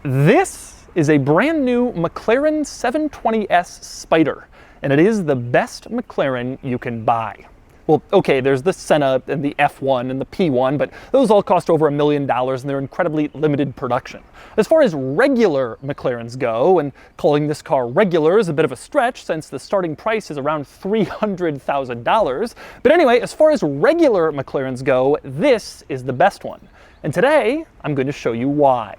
This is a brand new McLaren 720S Spider, and it is the best McLaren you can buy. Well, okay, there's the Senna and the F1 and the P1, but those all cost over $1 million and they're incredibly limited production. As far as regular McLarens go, and calling this car regular is a bit of a stretch since the starting price is around $300,000. But anyway, as far as regular McLarens go, this is the best one. And today, I'm going to show you why.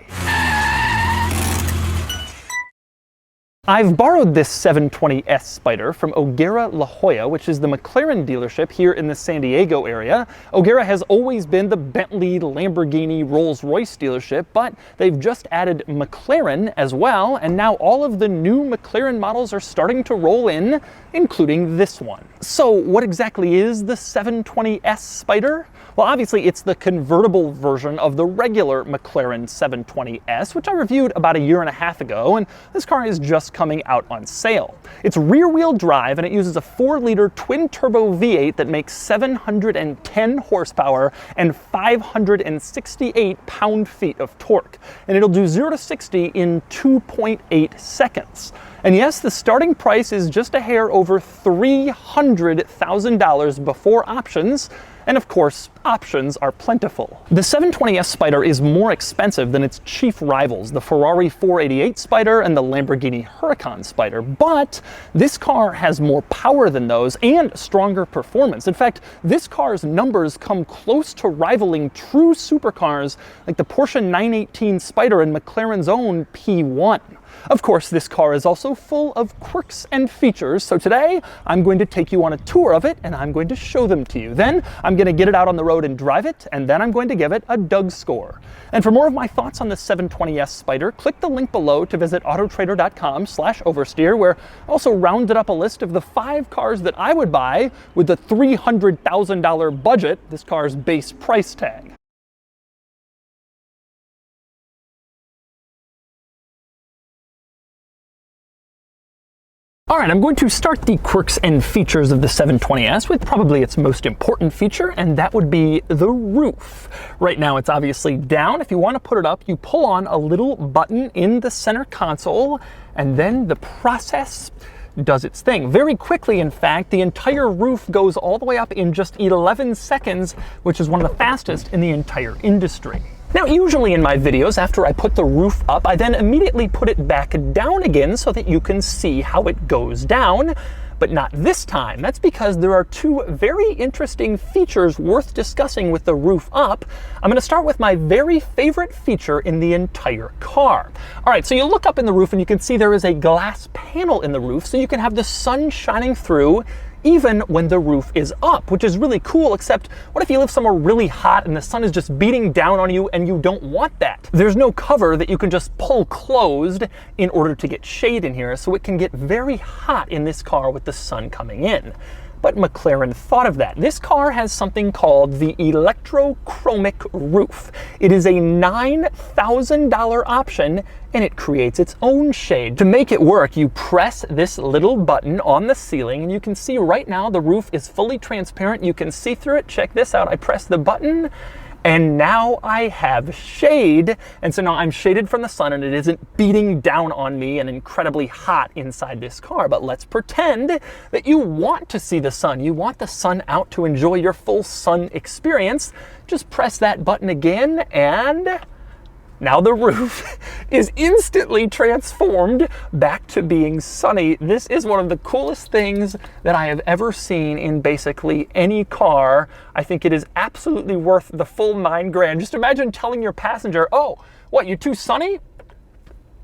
I've borrowed this 720S Spider from O'Gara La Jolla, which is the McLaren dealership here in the San Diego area. O'Gara has always been the Bentley, Lamborghini, Rolls-Royce dealership, but they've just added McLaren as well, and now all of the new McLaren models are starting to roll in, including this one. So what exactly is the 720S Spider? Well, obviously it's the convertible version of the regular McLaren 720S, which I reviewed about 1.5 years ago, and this car is just coming out on sale. It's rear-wheel drive and it uses a 4-liter twin-turbo V8 that makes 710 horsepower and 568 pound-feet of torque. And it'll do 0 to 60 in 2.8 seconds. And yes, the starting price is just a hair over $300,000 before options. And of course, options are plentiful. The 720S Spider is more expensive than its chief rivals, the Ferrari 488 Spider and the Lamborghini Huracan Spider, but this car has more power than those and stronger performance. In fact, this car's numbers come close to rivaling true supercars like the Porsche 918 Spider and McLaren's own P1. Of course, this car is also full of quirks and features, so today I'm going to take you on a tour of it and I'm going to show them to you. Then I'm going to get it out on the road and drive it, and then I'm going to give it a Doug score. And for more of my thoughts on the 720S Spider, click the link below to visit autotrader.com/oversteer, where I also rounded up a list of the 5 cars that I would buy with the $300,000 budget, this car's base price tag. All right, I'm going to start the quirks and features of the 720S with probably its most important feature, and that would be the roof. Right now it's obviously down. If you want to put it up, you pull on a little button in the center console, and then the process does its thing. Very quickly, in fact, the entire roof goes all the way up in just 11 seconds, which is one of the fastest in the entire industry. Now, usually in my videos, after I put the roof up, I then immediately put it back down again so that you can see how it goes down, but not this time. That's because there are 2 very interesting features worth discussing with the roof up. I'm gonna start with my very favorite feature in the entire car. All right, so you look up in the roof and you can see there is a glass panel in the roof so you can have the sun shining through even when the roof is up, which is really cool, except what if you live somewhere really hot and the sun is just beating down on you and you don't want that? There's no cover that you can just pull closed in order to get shade in here, so it can get very hot in this car with the sun coming in. But McLaren thought of that. This car has something called the electrochromic roof. It is a $9,000 option, and it creates its own shade. To make it work, you press this little button on the ceiling, and you can see right now the roof is fully transparent. You can see through it. Check this out. I press the button, and now I have shade. And so now I'm shaded from the sun and it isn't beating down on me and incredibly hot inside this car. But let's pretend that you want to see the sun. You want the sun out to enjoy your full sun experience. Just press that button again, and now the roof is instantly transformed back to being sunny. This is one of the coolest things that I have ever seen in basically any car. I think it is absolutely worth the full $9 grand. Just imagine telling your passenger, oh, what, you're too sunny?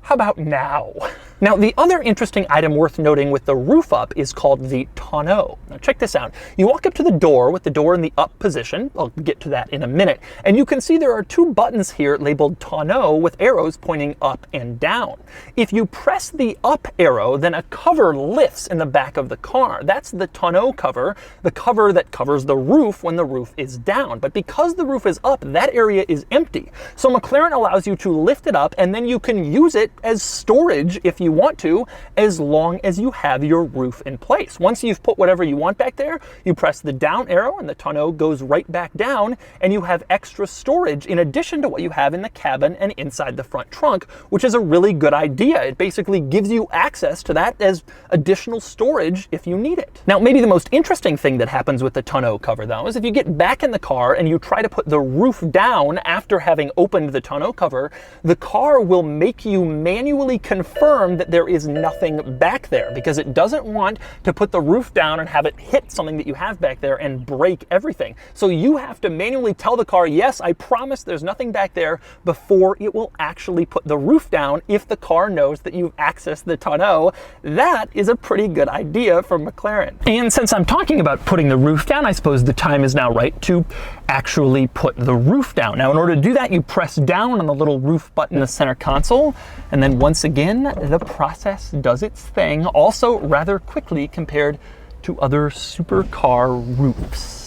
How about now? Now, the other interesting item worth noting with the roof up is called the tonneau. Now, check this out. You walk up to the door with the door in the up position. I'll get to that in a minute. And you can see there are 2 buttons here labeled tonneau with arrows pointing up and down. If you press the up arrow, then a cover lifts in the back of the car. That's the tonneau cover, the cover that covers the roof when the roof is down. But because the roof is up, that area is empty. So McLaren allows you to lift it up, and then you can use it as storage if you you want to, as long as you have your roof in place. Once you've put whatever you want back there, you press the down arrow and the tonneau goes right back down, and you have extra storage in addition to what you have in the cabin and inside the front trunk, which is a really good idea. It basically gives you access to that as additional storage if you need it. Now, maybe the most interesting thing that happens with the tonneau cover, though, is if you get back in the car and you try to put the roof down after having opened the tonneau cover, the car will make you manually confirm that there is nothing back there, because it doesn't want to put the roof down and have it hit something that you have back there and break everything. So you have to manually tell the car, yes, I promise there's nothing back there, before it will actually put the roof down if the car knows that you've accessed the tonneau. That is a pretty good idea from McLaren. And since I'm talking about putting the roof down, I suppose the time is now right to actually put the roof down. Now, in order to do that, you press down on the little roof button in the center console, and then once again, the process does its thing, also rather quickly compared to other supercar roofs.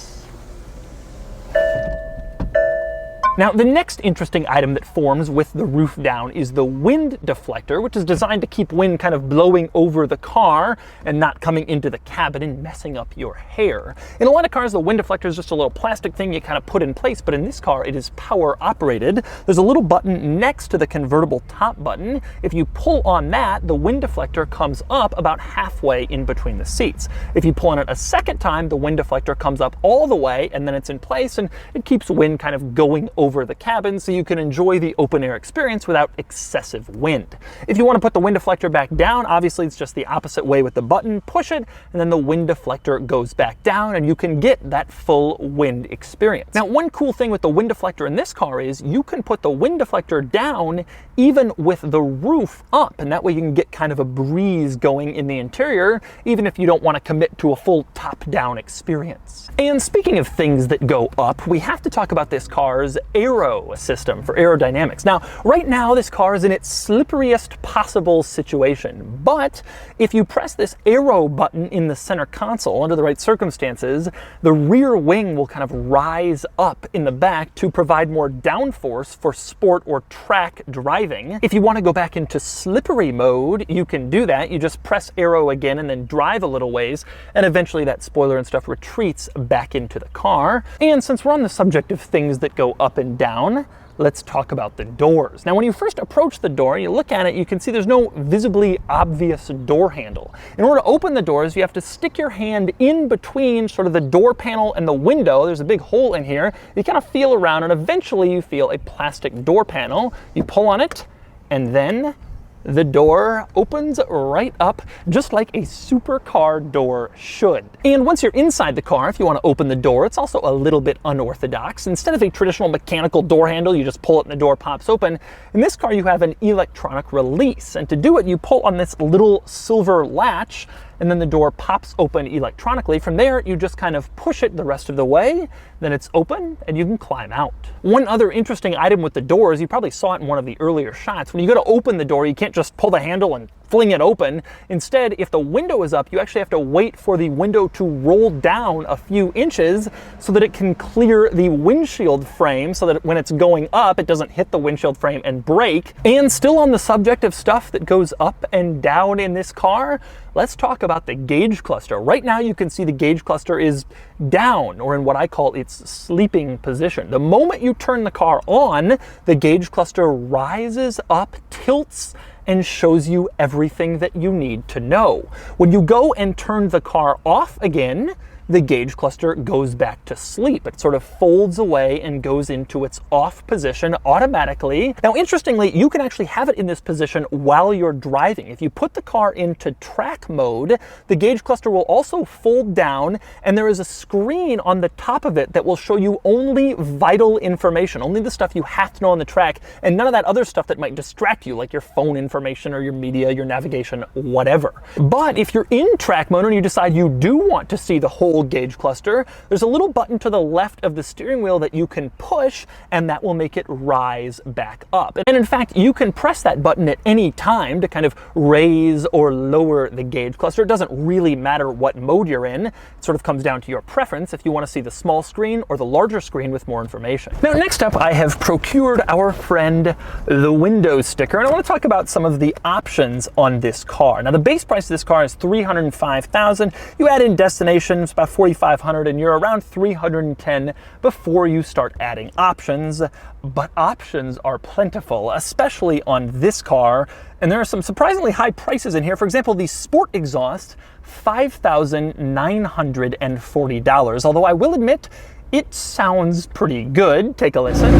Now, the next interesting item that forms with the roof down is the wind deflector, which is designed to keep wind kind of blowing over the car and not coming into the cabin and messing up your hair. In a lot of cars, the wind deflector is just a little plastic thing you kind of put in place, but in this car, it is power operated. There's a little button next to the convertible top button. If you pull on that, the wind deflector comes up about halfway in between the seats. If you pull on it a second time, the wind deflector comes up all the way, and then it's in place, and it keeps wind kind of going over the cabin so you can enjoy the open air experience without excessive wind. If you want to put the wind deflector back down, obviously it's just the opposite way with the button. Push it, and then the wind deflector goes back down, and you can get that full wind experience. Now, one cool thing with the wind deflector in this car is you can put the wind deflector down even with the roof up, and that way you can get kind of a breeze going in the interior, even if you don't want to commit to a full top-down experience. And speaking of things that go up, we have to talk about this car's aero system for aerodynamics. Now, right now, this car is in its slipperiest possible situation, but if you press this aero button in the center console under the right circumstances, the rear wing will kind of rise up in the back to provide more downforce for sport or track driving. If you want to go back into slippery mode, you can do that. You just press aero again and then drive a little ways, and eventually that spoiler and stuff retreats back into the car. And since we're on the subject of things that go up and down, let's talk about the doors. Now, when you first approach the door, you look at it, you can see there's no visibly obvious door handle. In order to open the doors, you have to stick your hand in between sort of the door panel and the window. There's a big hole in here. You kind of feel around, and eventually you feel a plastic door panel. You pull on it, and then the door opens right up, just like a supercar door should. And once you're inside the car, if you want to open the door, it's also a little bit unorthodox. Instead of a traditional mechanical door handle, you just pull it and the door pops open. In this car, you have an electronic release. And to do it, you pull on this little silver latch, and then the door pops open electronically. From there, you just kind of push it the rest of the way, then it's open and you can climb out. One other interesting item with the doors, you probably saw it in one of the earlier shots. When you go to open the door, you can't just pull the handle and fling it open. Instead, if the window is up, you actually have to wait for the window to roll down a few inches so that it can clear the windshield frame, so that when it's going up, it doesn't hit the windshield frame and break. And still on the subject of stuff that goes up and down in this car, let's talk about the gauge cluster. Right now, you can see the gauge cluster is down, or in what I call its sleeping position. The moment you turn the car on, the gauge cluster rises up, tilts, and shows you everything that you need to know. When you go and turn the car off again, the gauge cluster goes back to sleep. It sort of folds away and goes into its off position automatically. Now, interestingly, you can actually have it in this position while you're driving. If you put the car into track mode, the gauge cluster will also fold down, and there is a screen on the top of it that will show you only vital information, only the stuff you have to know on the track, and none of that other stuff that might distract you, like your phone information or your media, your navigation, whatever. But if you're in track mode and you decide you do want to see the whole full gauge cluster, there's a little button to the left of the steering wheel that you can push, and that will make it rise back up. And in fact, you can press that button at any time to kind of raise or lower the gauge cluster. It doesn't really matter what mode you're in. It sort of comes down to your preference if you want to see the small screen or the larger screen with more information. Now, next up, I have procured our friend the window sticker, and I want to talk about some of the options on this car. Now, the base price of this car is $305,000. You add in destinations, about $4,500, and you're around $310 before you start adding options. But options are plentiful, especially on this car, and there are some surprisingly high prices in here. For example, the Sport exhaust, $5,940. Although I will admit, it sounds pretty good. Take a listen.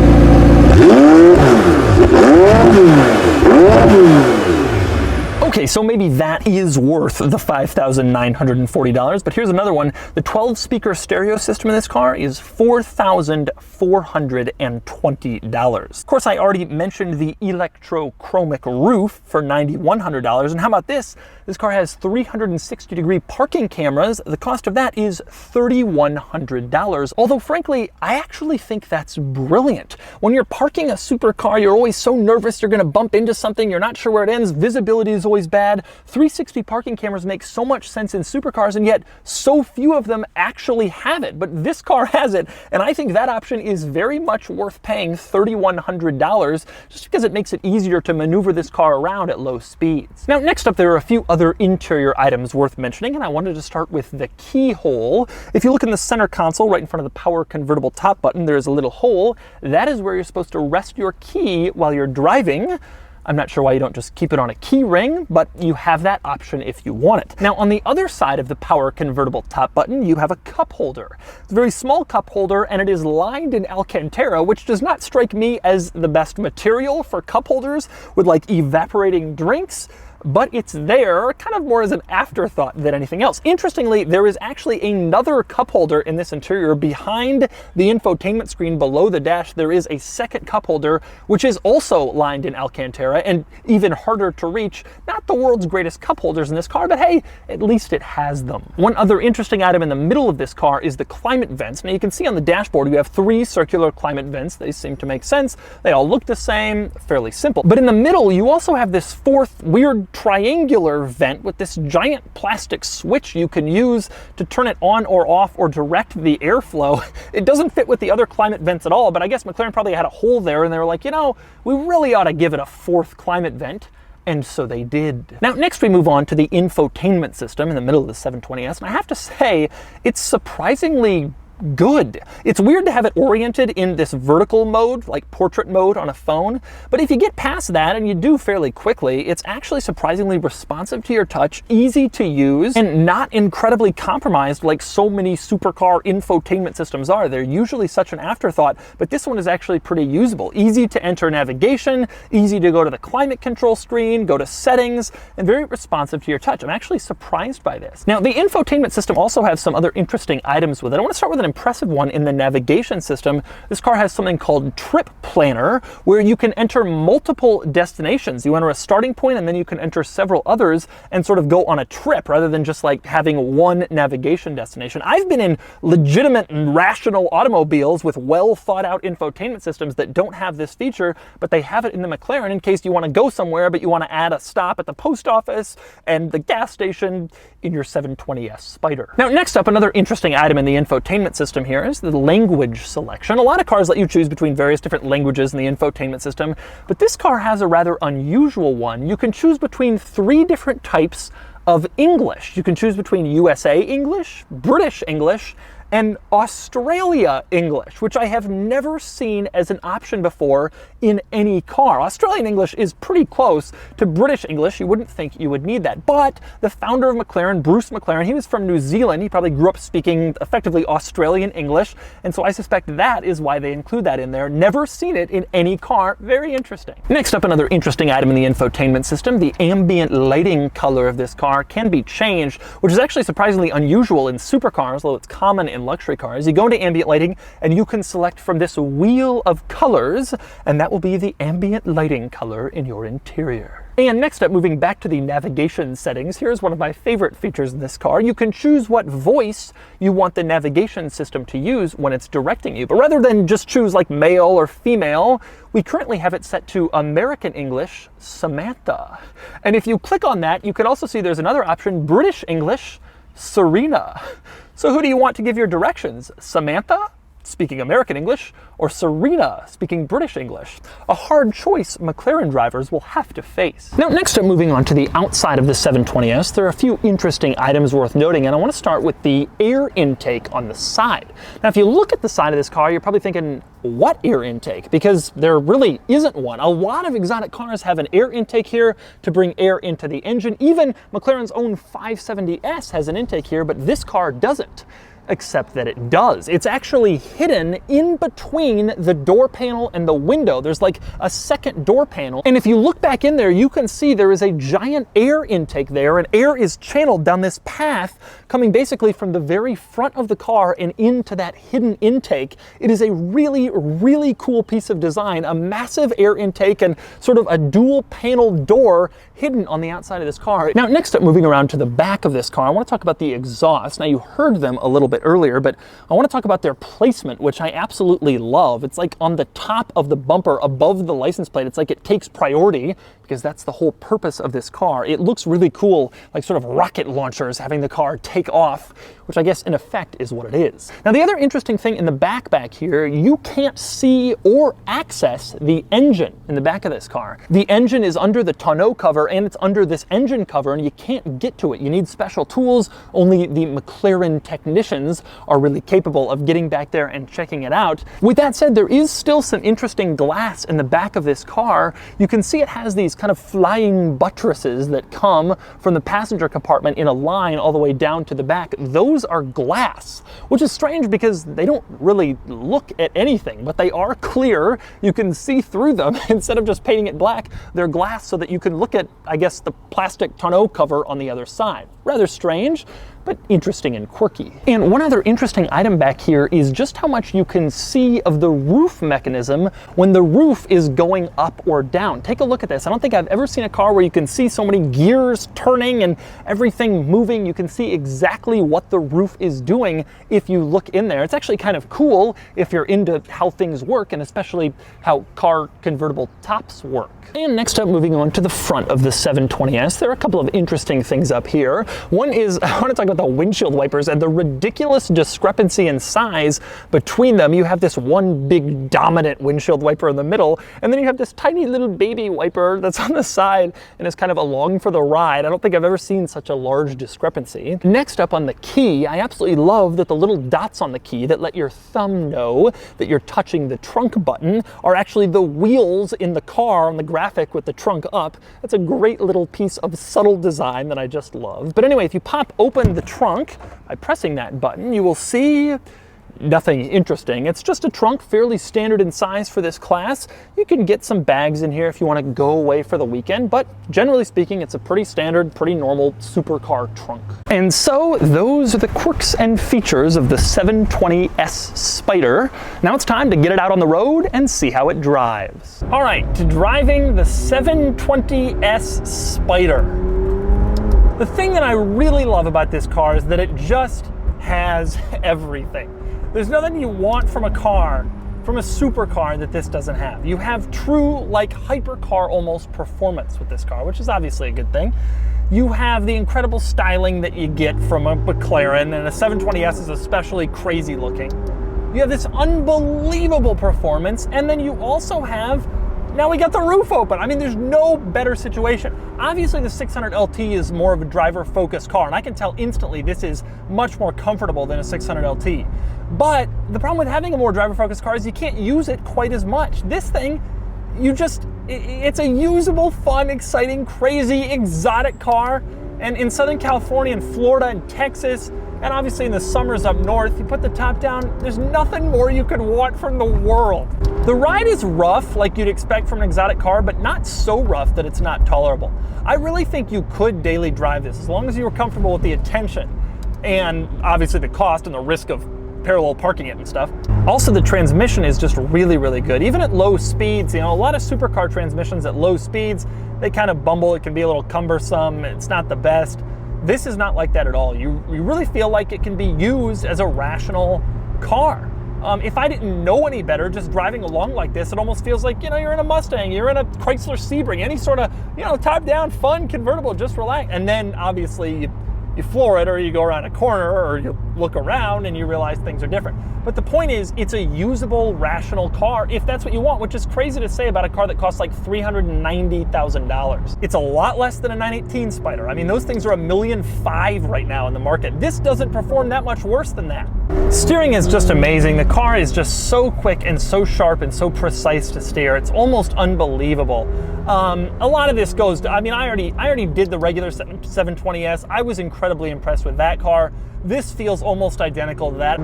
Okay, so maybe that is worth the $5,940, but here's another one. The 12-speaker stereo system in this car is $4,420. Of course, I already mentioned the electrochromic roof for $9,100, and how about this? This car has 360-degree parking cameras. The cost of that is $3,100, although frankly, I actually think that's brilliant. When you're parking a supercar, you're always so nervous you're gonna bump into something, you're not sure where it ends, visibility is always bad. 360 parking cameras make so much sense in supercars, and yet so few of them actually have it. But this car has it, and I think that option is very much worth paying $3,100 just because it makes it easier to maneuver this car around at low speeds. Now, next up, there are a few other interior items worth mentioning, and I wanted to start with the keyhole. If you look in the center console, right in front of the power convertible top button, there's a little hole. That is where you're supposed to rest your key while you're driving. I'm not sure why you don't just keep it on a key ring, but you have that option if you want it. Now, on the other side of the power convertible top button, you have a cup holder. It's a very small cup holder, and it is lined in Alcantara, which does not strike me as the best material for cup holders with like evaporating drinks. But it's there kind of more as an afterthought than anything else. Interestingly, there is actually another cup holder in this interior behind the infotainment screen below the dash. There is a second cup holder, which is also lined in Alcantara and even harder to reach. Not the world's greatest cup holders in this car, but hey, at least it has them. One other interesting item in the middle of this car is the climate vents. Now you can see on the dashboard, you have 3 circular climate vents. They seem to make sense. They all look the same, fairly simple. But in the middle, you also have this 4th weird triangular vent with this giant plastic switch you can use to turn it on or off or direct the airflow. It doesn't fit with the other climate vents at all, but I guess McLaren probably had a hole there and they were like, you know, we really ought to give it a 4th climate vent. And so they did. Now, next we move on to the infotainment system in the middle of the 720S, and I have to say, it's surprisingly good. It's weird to have it oriented in this vertical mode, like portrait mode on a phone, but if you get past that, and you do fairly quickly, it's actually surprisingly responsive to your touch, easy to use, and not incredibly compromised like so many supercar infotainment systems are. They're usually such an afterthought, but this one is actually pretty usable. Easy to enter navigation, easy to go to the climate control screen, go to settings, and very responsive to your touch. I'm actually surprised by this. Now, the infotainment system also has some other interesting items with it. I want to start with an impressive one in the navigation system. This car has something called Trip Planner, where you can enter multiple destinations. You enter a starting point and then you can enter several others and sort of go on a trip rather than just like having one navigation destination. I've been in legitimate and rational automobiles with well thought out infotainment systems that don't have this feature, but they have it in the McLaren in case you want to go somewhere, but you want to add a stop at the post office and the gas station in your 720S Spider. Now, next up, another interesting item in the infotainment system here is the language selection. A lot of cars let you choose between various different languages in the infotainment system, but this car has a rather unusual one. You can choose between 3 different types of English. You can choose between USA English, British English, and Australia English, which I have never seen as an option before in any car. Australian English is pretty close to British English. You wouldn't think you would need that. But the founder of McLaren, Bruce McLaren, he was from New Zealand. He probably grew up speaking effectively Australian English. And so I suspect that is why they include that in there. Never seen it in any car. Very interesting. Next up, another interesting item in the infotainment system. The ambient lighting color of this car can be changed, which is actually surprisingly unusual in supercars, although it's common in in luxury cars. You go into ambient lighting and you can select from this wheel of colors, and that will be the ambient lighting color in your interior. And next up, moving back to the navigation settings, here's one of my favorite features in this car. You can choose what voice you want the navigation system to use when it's directing you. But rather than just choose like male or female, we currently have it set to American English, Samantha. And if you click on that, you can also see there's another option, British English, Serena. So who do you want to give your directions? Samantha, speaking American English, or Serena, speaking British English? A hard choice McLaren drivers will have to face. Now, next up, moving on to the outside of the 720S, there are a few interesting items worth noting, and I want to start with the air intake on the side. Now, if you look at the side of this car, you're probably thinking, what air intake? Because there really isn't one. A lot of exotic cars have an air intake here to bring air into the engine. Even McLaren's own 570S has an intake here, but this car doesn't. Except that it does. It's actually hidden in between the door panel and the window. There's like a second door panel. And if you look back in there, you can see there is a giant air intake there, and air is channeled down this path coming basically from the very front of the car and into that hidden intake. It is a really, really cool piece of design, a massive air intake and sort of a dual panel door hidden on the outside of this car. Now, next up, moving around to the back of this car, I want to talk about the exhaust. Now, you heard them a little bit earlier, but I want to talk about their placement, which I absolutely love. It's like on the top of the bumper above the license plate. It's like it takes priority because that's the whole purpose of this car. It looks really cool, like sort of rocket launchers having the car take off, which I guess in effect is what it is. Now, the other interesting thing in the back here, you can't see or access the engine in the back of this car. The engine is under the tonneau cover and it's under this engine cover, and you can't get to it. You need special tools. Only the McLaren technicians are really capable of getting back there and checking it out. With that said, there is still some interesting glass in the back of this car. You can see it has these kind of flying buttresses that come from the passenger compartment in a line all the way down to the back. Those are glass, which is strange because they don't really look at anything, but they are clear. You can see through them. Instead of just painting it black, they're glass so that you can look at, I guess, the plastic tonneau cover on the other side. Rather strange, but interesting and quirky. And one other interesting item back here is just how much you can see of the roof mechanism when the roof is going up or down. Take a look at this. I don't think I've ever seen a car where you can see so many gears turning and everything moving. You can see exactly what the roof is doing if you look in there. It's actually kind of cool if you're into how things work, and especially how car convertible tops work. And next up, moving on to the front of the 720S, there are a couple of interesting things up here. One is, I want to talk about the windshield wipers and the ridiculous discrepancy in size between them. You have this one big dominant windshield wiper in the middle, and then you have this tiny little baby wiper that's on the side and is kind of along for the ride. I don't think I've ever seen such a large discrepancy. Next up, on the key, I absolutely love that the little dots on the key that let your thumb know that you're touching the trunk button are actually the wheels in the car on the graphic with the trunk up. That's a great little piece of subtle design that I just love. But anyway, if you pop open the trunk by pressing that button, you will see nothing interesting. It's just a trunk, fairly standard in size for this class. You can get some bags in here if you want to go away for the weekend, but generally speaking, it's a pretty standard, pretty normal supercar trunk. And so those are the quirks and features of the 720S Spider. Now it's time to get it out on the road and see how it drives. All right, to driving the 720S Spider. The thing that I really love about this car is that it just has everything. There's nothing you want from a car, from a supercar, that this doesn't have. You have true, like, hypercar almost performance with this car, which is obviously a good thing. You have the incredible styling that you get from a McLaren, and a 720S is especially crazy looking. You have this unbelievable performance, and then you also have, now we got the roof open. I mean, there's no better situation. Obviously, the 600 LT is more of a driver-focused car, and I can tell instantly this is much more comfortable than a 600 LT. But the problem with having a more driver-focused car is you can't use it quite as much. This thing, it's a usable, fun, exciting, crazy, exotic car. And in Southern California and Florida and Texas, and obviously in the summers up north, you put the top down, there's nothing more you could want from the world. The ride is rough, like you'd expect from an exotic car, but not so rough that it's not tolerable. I really think you could daily drive this, as long as you were comfortable with the attention and obviously the cost and the risk of parallel parking it and stuff. Also, the transmission is just really, really good. Even at low speeds, you know, a lot of supercar transmissions at low speeds, they kind of bumble. It can be a little cumbersome. It's not the best. This is not like that at all. You really feel like it can be used as a rational car. If I didn't know any better, just driving along like this, it almost feels like, you know, you're in a Mustang, you're in a Chrysler Sebring, any sort of, you know, top-down, fun convertible, just relax. And then, obviously, you floor it, or you go around a corner, or you look around and you realize things are different. But the point is, it's a usable, rational car if that's what you want, which is crazy to say about a car that costs like $390,000. It's a lot less than a 918 Spider. I mean, those things are $1.5 million right now in the market. This doesn't perform that much worse than that. Steering is just amazing. The car is just so quick and so sharp and so precise to steer. It's almost unbelievable. A lot of this goes to, I mean, I already did the regular 720S. I was incredibly impressed with that car. This feels almost identical to that.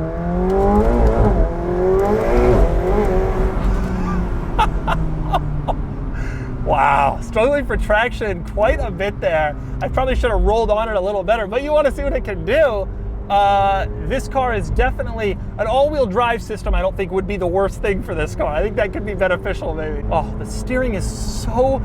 Wow, struggling for traction quite a bit there. I probably should have rolled on it a little better, but you want to see what it can do. This car is definitely, an all-wheel drive system I don't think would be the worst thing for this car. I think that could be beneficial maybe. Oh, the steering is so,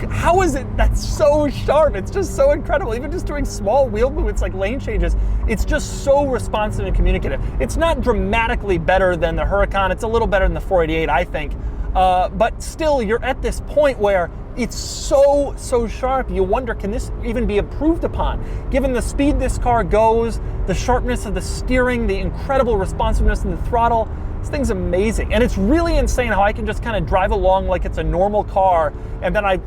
how is it that's so sharp? It's just so incredible. Even just doing small wheel movements like lane changes, it's just so responsive and communicative. It's not dramatically better than the Huracan. It's a little better than the 488, I think. But still, you're at this point where it's so sharp, you wonder, can this even be improved upon? Given the speed this car goes, the sharpness of the steering, the incredible responsiveness of the throttle, this thing's amazing. And it's really insane how I can just kind of drive along like it's a normal car, and then I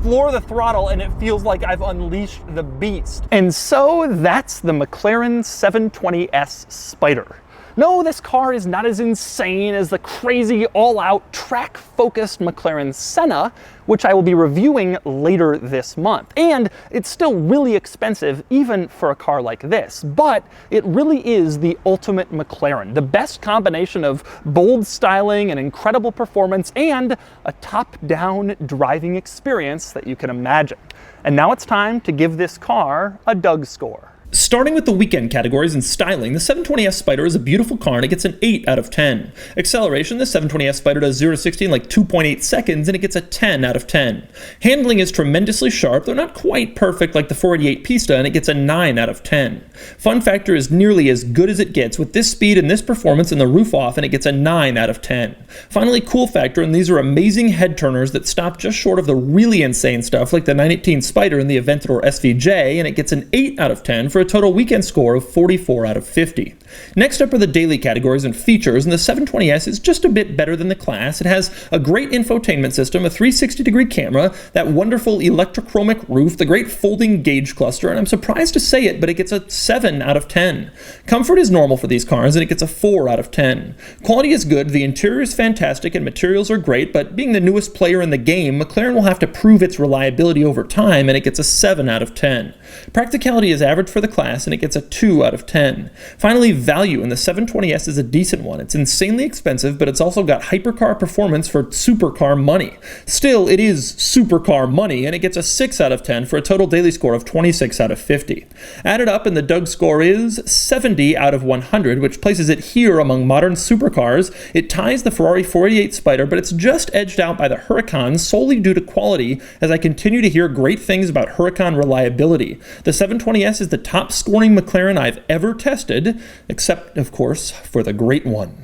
floor the throttle and it feels like I've unleashed the beast. And so that's the McLaren 720S Spider. No, this car is not as insane as the crazy, all-out, track-focused McLaren Senna, which I will be reviewing later this month. And it's still really expensive, even for a car like this. But it really is the ultimate McLaren. The best combination of bold styling and incredible performance and a top-down driving experience that you can imagine. And now it's time to give this car a Doug score. Starting with the weekend categories and styling, the 720S Spider is a beautiful car and it gets an 8 out of 10. Acceleration, the 720S Spider does 0 to 60 in like 2.8 seconds and it gets a 10 out of 10. Handling is tremendously sharp, though not quite perfect like the 488 Pista, and it gets a 9 out of 10. Fun factor is nearly as good as it gets with this speed and this performance and the roof off, and it gets a 9 out of 10. Finally, cool factor, and these are amazing head turners that stop just short of the really insane stuff like the 918 Spider and the Aventador SVJ, and it gets an 8 out of 10 for a total weekend score of 44 out of 50. Next up are the daily categories and features, and the 720S is just a bit better than the class. It has a great infotainment system, a 360-degree camera, that wonderful electrochromic roof, the great folding gauge cluster, and I'm surprised to say it, but it gets a 7 out of 10. Comfort is normal for these cars, and it gets a 4 out of 10. Quality is good, the interior is fantastic, and materials are great, but being the newest player in the game, McLaren will have to prove its reliability over time, and it gets a 7 out of 10. Practicality is average for the class, and it gets a 2 out of 10. Finally, value, and the 720S is a decent one. It's insanely expensive, but it's also got hypercar performance for supercar money. Still, it is supercar money, and it gets a 6 out of 10 for a total daily score of 26 out of 50. Added up, and the Doug score is 70 out of 100, which places it here among modern supercars. It ties the Ferrari 488 Spider, but it's just edged out by the Huracan solely due to quality, as I continue to hear great things about Huracan reliability. The 720S is the top scoring McLaren I've ever tested, except, of course, for the Great One.